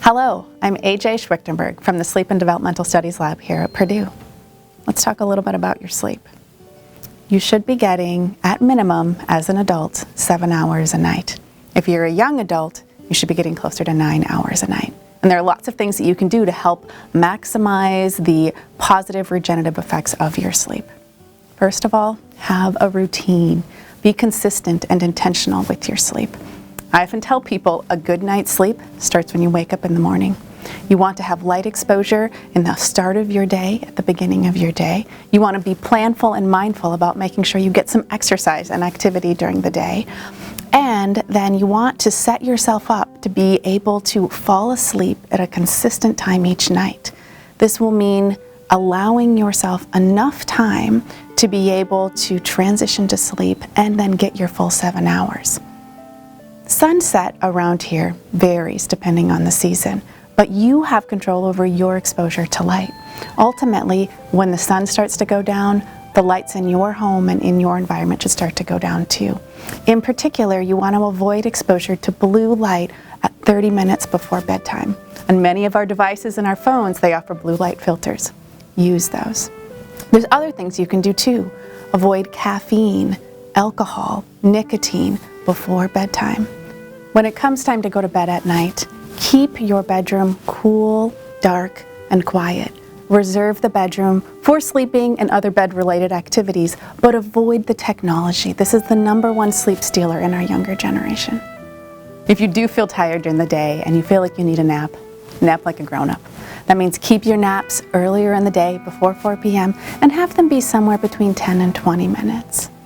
Hello, I'm AJ Schwichtenberg from the Sleep and Developmental Studies Lab here at Purdue. Let's talk a little bit about your sleep. You should be getting, at minimum, as an adult, 7 hours a night. If you're a young adult, you should be getting closer to 9 hours a night. And there are lots of things that you can do to help maximize the positive regenerative effects of your sleep. First of all, have a routine. Be consistent and intentional with your sleep. I often tell people a good night's sleep starts when you wake up in the morning. You want to have light exposure in the start of your day, at the beginning of your day. You want to be planful and mindful about making sure you get some exercise and activity during the day. And then you want to set yourself up to be able to fall asleep at a consistent time each night. This will mean allowing yourself enough time to be able to transition to sleep and then get your full 7 hours. Sunset around here varies depending on the season, but you have control over your exposure to light. Ultimately, when the sun starts to go down, the lights in your home and in your environment should start to go down too. In particular, you want to avoid exposure to blue light at 30 minutes before bedtime. On many of our devices and our phones, they offer blue light filters. Use those. There's other things you can do too. Avoid caffeine, alcohol, nicotine before bedtime. When it comes time to go to bed at night, keep your bedroom cool, dark, and quiet. Reserve the bedroom for sleeping and other bed-related activities, but avoid the technology. This is the #1 sleep stealer in our younger generation. If you do feel tired during the day and you feel like you need a nap like a grown-up. That means keep your naps earlier in the day before 4 p.m. and have them be somewhere between 10 and 20 minutes.